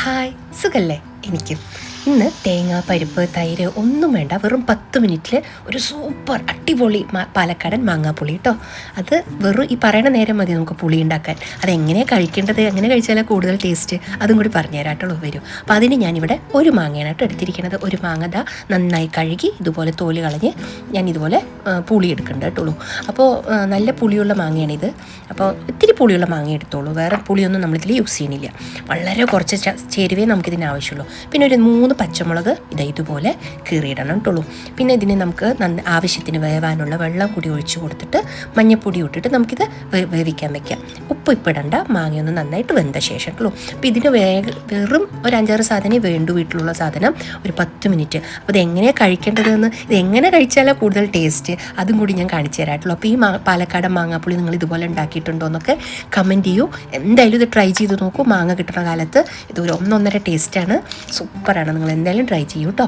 Hi, സുഖല്ലേ? എനിക്ക് ഇന്ന് തേങ്ങ, പരിപ്പ്, തൈര് ഒന്നും വേണ്ട, വെറും 10 മിനിറ്റിൽ ഒരു സൂപ്പർ അടിപൊളി പാലക്കാടൻ മാങ്ങാപ്പുളി കേട്ടോ. അത് വെറും ഈ പറയണ നേരം മതി നമുക്ക് പുളി ഉണ്ടാക്കാൻ. അതെങ്ങനെയാണ് കഴിക്കേണ്ടത്, എങ്ങനെ കഴിച്ചാൽ കൂടുതൽ ടേസ്റ്റ്, അതും കൂടി പറഞ്ഞു തരാട്ടുള്ളൂ വരും. അപ്പോൾ അതിന് ഞാനിവിടെ ഒരു മാങ്ങയാണ് കേട്ടോ എടുത്തിരിക്കുന്നത്. ഒരു മാങ്ങ നന്നായി കഴുകി ഇതുപോലെ തോല് കളഞ്ഞ് ഞാൻ ഇതുപോലെ പുളി എടുക്കുന്നുണ്ട് കേട്ടുള്ളൂ. അപ്പോൾ നല്ല പുളിയുള്ള മാങ്ങയാണിത്. അപ്പോൾ ഇത്തിരി പുളിയുള്ള മാങ്ങ എടുത്തോളൂ, വേറെ പുളിയൊന്നും നമ്മളിതിൽ യൂസ് ചെയ്യണില്ല. വളരെ കുറച്ച് ചേരുവേ നമുക്കിതിന് ആവശ്യമുള്ളൂ. പിന്നെ ഒരു 3 പച്ചമുളക് ഇതുപോലെ കീറിയിടണം കേട്ടുള്ളൂ. പിന്നെ ഇതിന് നമുക്ക് ആവശ്യത്തിന് വേവാനുള്ള വെള്ളം കൂടി ഒഴിച്ച് കൊടുത്തിട്ട് മഞ്ഞപ്പൊടി ഇട്ടിട്ട് നമുക്കിത് വേവിക്കാൻ വെക്കാം. ഉപ്പ് ഇപ്പിടണ്ട, മാങ്ങയൊന്ന് നന്നായിട്ട് വെന്ത ശേഷം കേട്ടുള്ളൂ. അപ്പോൾ ഇതിന് വെറും ഒരു 5-6 സാധനം വേണ്ടു, വീട്ടിലുള്ള സാധനം, ഒരു 10 മിനിറ്റ്. അപ്പോൾ ഇതെങ്ങനെയാണ് കഴിക്കേണ്ടതെന്ന്, ഇതെങ്ങനെ കഴിച്ചാലോ കൂടുതൽ ടേസ്റ്റ്, അതും കൂടി ഞാൻ കാണിച്ചു തരാട്ടുള്ളൂ. അപ്പോൾ ഈ പാലക്കാടൻ മാങ്ങാപ്പുളി നിങ്ങൾ ഇതുപോലെ ഉണ്ടാക്കിയിട്ടുണ്ടോ എന്നൊക്കെ കമൻറ്റ് ചെയ്യൂ. എന്തായാലും ഇത് ട്രൈ ചെയ്ത് നോക്കൂ. മാങ്ങ കിട്ടുന്ന കാലത്ത് ഇതൊരു 1-1.5 ടേസ്റ്റാണ്, സൂപ്പറാണ്. നിങ്ങൾ എന്തായാലും ട്രൈ ചെയ്യൂ കേട്ടോ.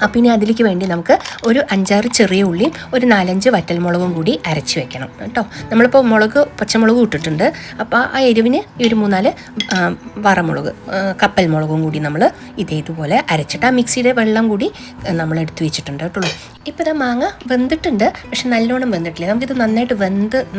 അപ്പം ഇനി അതിലേക്ക് വേണ്ടി നമുക്ക് ഒരു 5-6 ചെറിയ ഉള്ളിയും ഒരു 4-5 വറ്റൽമുളകും കൂടി അരച്ച് വെക്കണം കേട്ടോ. നമ്മളിപ്പോൾ പച്ചമുളകും ഇട്ടിട്ടുണ്ട്. അപ്പോൾ ആ എരിവിന് ഈ ഒരു 3-4 വറമുളക്, കപ്പൽ മുളകും കൂടി നമ്മൾ ഇതേതുപോലെ അരച്ചിട്ട് ആ മിക്സിയുടെ വെള്ളം കൂടി നമ്മൾ എടുത്ത് വെച്ചിട്ടുണ്ട് കേട്ടുള്ളൂ. ഇപ്പോൾ ഇതാ മാങ്ങ വെന്തിട്ടുണ്ട്, പക്ഷെ നല്ലോണം വെന്തിട്ടില്ല. നമുക്കിത്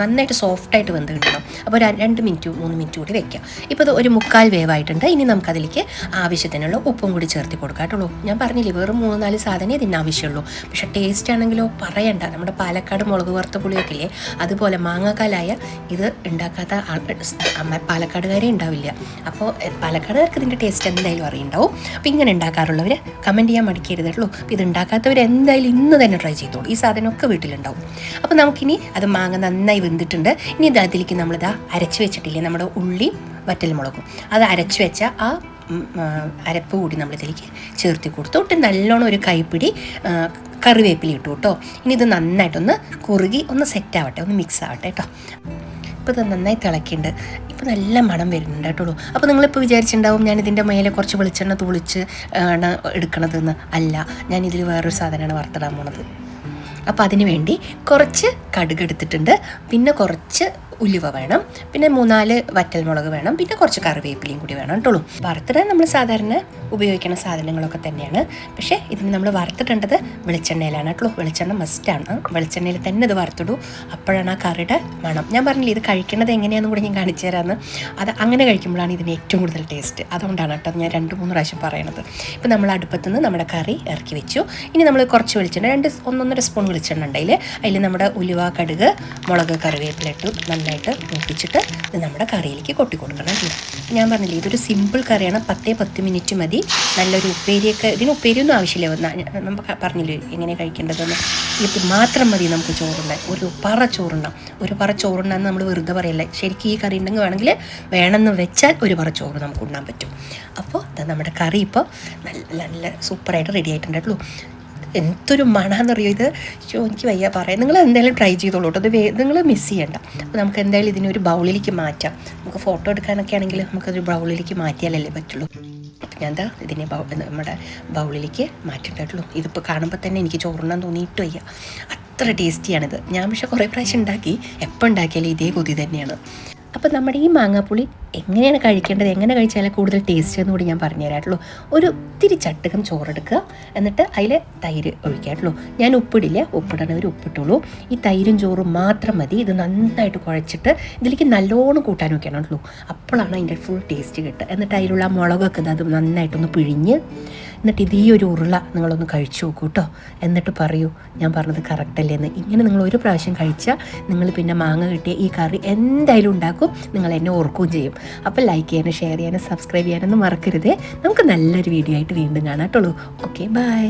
നന്നായിട്ട് സോഫ്റ്റായിട്ട് വെന്ത് കിട്ടണം. അപ്പോൾ 2-3 മിനിറ്റ് കൂടി വെക്കാം. ഇപ്പോൾ ഇത് ഒരു 1/4 വേവായിട്ടുണ്ട്. ഇനി നമുക്കതിലേക്ക് ആവശ്യത്തിനുള്ള ഉപ്പും കൂടി ചേർത്ത് കൊടുക്കാം കേട്ടുള്ളൂ. ഞാൻ പറഞ്ഞില്ലേ, വെറും 3-4 സാധനമേ ഇതിന് ആവശ്യമുള്ളൂ. പക്ഷെ ടേസ്റ്റ് ആണെങ്കിലോ പറയണ്ട. നമ്മുടെ പാലക്കാട് മുളക് വറുത്ത പുളിയൊക്കെ ഇല്ലേ, അതുപോലെ മാങ്ങാക്കാലായ ഇത് ഉണ്ടാക്കാത്ത പാലക്കാടുകാരെ ഉണ്ടാവില്ല. അപ്പോൾ പാലക്കാടുകാർക്ക് ഇതിൻ്റെ ടേസ്റ്റ് എന്തായാലും അറിയുണ്ടാവും. അപ്പോൾ ഇങ്ങനെ ഉണ്ടാക്കാറുള്ളവർ കമൻറ്റ് ചെയ്യാൻ മടിക്കരുത് കേട്ടോ. അപ്പോൾ ഇത് ഉണ്ടാക്കാത്തവർ എന്തായാലും ഇന്ന് തന്നെ ട്രൈ ചെയ്തോളൂ. ഈ സാധനമൊക്കെ വീട്ടിലുണ്ടാവും. അപ്പോൾ നമുക്കിനി അത് മാങ്ങ നന്നായി വെന്തിട്ടുണ്ട്. ഇനി ഇത് അതിലേക്ക് നമ്മളിതാ അരച്ച് വെച്ചിട്ടില്ലേ നമ്മുടെ ഉള്ളിയും വറ്റൽമുളകും, അത് അരച്ച് വെച്ച ആ അരപ്പ് കൂടി നമ്മളിതിലേക്ക് ചേർത്തി കൊടുത്തു. നല്ലോണം ഒരു കൈപ്പിടി കറിവേപ്പില ഇട്ടു കേട്ടോ. ഇനി ഇത് നന്നായിട്ടൊന്ന് കുറുകി ഒന്ന് സെറ്റാവട്ടെ, ഒന്ന് മിക്സ് ആവട്ടെ കേട്ടോ. ഇപ്പോൾ ഇത് നന്നായി തിളക്കിയിട്ടുണ്ട്. ഇപ്പോൾ നല്ല മണം വരുന്നുണ്ട് കേട്ടുള്ളൂ. അപ്പോൾ നിങ്ങളിപ്പോൾ വിചാരിച്ചിട്ടുണ്ടാവും ഞാനിതിൻ്റെ മേലെ കുറച്ച് വെളിച്ചെണ്ണ തുളിച്ച് ആണ് എടുക്കണതെന്ന്. അല്ല, ഞാനിതിൽ വേറൊരു സാധനമാണ് വറുത്തിടാൻ പോണത്. അപ്പോൾ അതിന് വേണ്ടി കുറച്ച് കടുക് എടുത്തിട്ടുണ്ട്, പിന്നെ കുറച്ച് ഉലുവ വേണം, പിന്നെ 3-4 വറ്റൽമുളക് വേണം, പിന്നെ കുറച്ച് കറിവേപ്പിലയും കൂടി വേണം കേട്ടുള്ളൂ. വറുത്തിടാൻ നമ്മൾ സാധാരണ ഉപയോഗിക്കുന്ന സാധനങ്ങളൊക്കെ തന്നെയാണ്. പക്ഷേ ഇതിന് നമ്മൾ വറുത്തിടേണ്ടത് വെളിച്ചെണ്ണയിലാണ് കേട്ടോ. വെളിച്ചെണ്ണ മസ്റ്റാണ്. വെളിച്ചെണ്ണയിൽ തന്നെ ഇത് വറുത്തിടൂ, അപ്പോഴാണ് ആ കറിയുടെ മണം. ഞാൻ പറഞ്ഞില്ലേ, ഇത് കഴിക്കുന്നത് എങ്ങനെയാണെന്ന് കൂടി ഞാൻ കാണിച്ചു തരാമെന്ന്. അത് അങ്ങനെ കഴിക്കുമ്പോഴാണ് ഇതിന് ഏറ്റവും കൂടുതൽ ടേസ്റ്റ്. അതുകൊണ്ടാണ് കേട്ടോ ഞാൻ 2-3 പ്രാവശ്യം പറയണത്. ഇപ്പോൾ നമ്മൾ അടുപ്പത്തുനിന്ന് നമ്മുടെ കറി ഇറക്കി വെച്ചു. ഇനി നമ്മൾ കുറച്ച് വെളിച്ചെണ്ണ, 1-1.5 സ്പൂൺ വെളിച്ചെണ്ണ ഉണ്ടെങ്കിൽ അതിൽ നമ്മുടെ ഉലുവ, കടുക്, മുളക്, കറിവേപ്പില ഇട്ട് നന്നായിട്ട് മൂപ്പിച്ചിട്ട് ഇത് നമ്മുടെ കറിയിലേക്ക് കൊട്ടി കൊടുക്കണം. ഞാൻ പറഞ്ഞില്ലേ, ഇതൊരു സിമ്പിൾ കറിയാണ്. 10 മിനിറ്റ് മതി. നല്ലൊരു ഉപ്പേരിയൊക്കെ, ഇതിന് ഉപ്പേരിയൊന്നും ആവശ്യമില്ല. നമുക്ക് പറഞ്ഞില്ലേ എങ്ങനെ കഴിക്കേണ്ടതെന്ന്. ഇത് മാത്രം മതി നമുക്ക് ചോറുണ്ടാൻ. ഒരു പറ ചോറുണ്ടാന്ന് നമ്മൾ വെറുതെ പറയല്ലേ. ശരിക്കും ഈ കറി ഉണ്ടെങ്കിൽ വേണമെന്ന് വെച്ചാൽ ഒരു പറ ചോറ് നമുക്ക് ഉണ്ണാൻ പറ്റും. അപ്പോൾ നമ്മുടെ കറി ഇപ്പോൾ നല്ല സൂപ്പറായിട്ട് റെഡി ആയിട്ടുണ്ടല്ലോ. എന്തൊരു മണമെന്നറിയോ ഇത്. എനിക്ക് വയ്യ പറയാം. നിങ്ങൾ എന്തായാലും ട്രൈ ചെയ്തോളൂ കേട്ടോ. നിങ്ങൾ മിസ് ചെയ്യണ്ട. അപ്പോൾ നമുക്ക് എന്തായാലും ഇതിനൊരു ബൗളിലേക്ക് മാറ്റാം. നമുക്ക് ഫോട്ടോ എടുക്കാനൊക്കെ ആണെങ്കിൽ നമുക്കതൊരു ബൗളിലേക്ക് മാറ്റിയാലല്ലേ പറ്റുള്ളൂ. അപ്പം ഞാൻ ഇതിനെ നമ്മുടെ ബൗളിലേക്ക് മാറ്റിയിട്ടുള്ളൂ. ഇതിപ്പോൾ കാണുമ്പോൾ തന്നെ എനിക്ക് ചോറുണ്ണാൻ തോന്നിയിട്ട് വയ്യ, അത്ര ടേസ്റ്റിയാണിത്. ഞാൻ പക്ഷേ കുറേ പ്രാവശ്യം ഉണ്ടാക്കി, എപ്പോൾ ഉണ്ടാക്കിയാലും ഇതേ കൊതി തന്നെയാണ്. അപ്പോൾ നമ്മുടെ ഈ മാങ്ങാപ്പുളി എങ്ങനെയാണ് കഴിക്കേണ്ടത്, എങ്ങനെ കഴിച്ചാലും കൂടുതൽ ടേസ്റ്റ് എന്ന് കൂടി ഞാൻ പറഞ്ഞു തരാട്ടുള്ളൂ. ഒരു ഇത്തിരി ചട്ടകം ചോറെടുക്കുക, എന്നിട്ട് അതിൽ തൈര് ഒഴിക്കാട്ടുള്ളൂ. ഞാൻ ഉപ്പിടില്ല, ഉപ്പിടണവർ ഉപ്പിട്ടുള്ളൂ. ഈ തൈരും ചോറും മാത്രം മതി. ഇത് നന്നായിട്ട് കുഴച്ചിട്ട് ഇതിലേക്ക് നല്ലോണം കൂട്ടാൻ വെക്കണമല്ലോ. അപ്പോഴാണ് അതിൻ്റെ ഫുൾ ടേസ്റ്റ് കിട്ടുക. എന്നിട്ട് അതിലുള്ള മുളകൊക്കെ അത് നന്നായിട്ടൊന്ന് പിഴിഞ്ഞ്, എന്നിട്ട് ഈ ഒരു ഉരുള നിങ്ങളൊന്ന് കഴിച്ചു നോക്കൂ കേട്ടോ. എന്നിട്ട് പറയൂ ഞാൻ പറഞ്ഞത് കറക്റ്റല്ലേ എന്ന്. ഇങ്ങനെ നിങ്ങൾ ഒരു പ്രാവശ്യം കഴിച്ചാൽ നിങ്ങൾ പിന്നെ മാങ്ങ കിട്ടിയ ഈ കറി എന്തായാലും ഉണ്ടാക്കും, നിങ്ങൾ എന്നെ ഓർക്കുകയും ചെയ്യും. അപ്പോൾ ലൈക്ക് ചെയ്യാനും ഷെയർ ചെയ്യാനും സബ്സ്ക്രൈബ് ചെയ്യാനൊന്നും മറക്കരുതേ. നമുക്ക് നല്ലൊരു വീഡിയോ ആയിട്ട് വീണ്ടും കാണാം കേട്ടുള്ളൂ. Okay, by.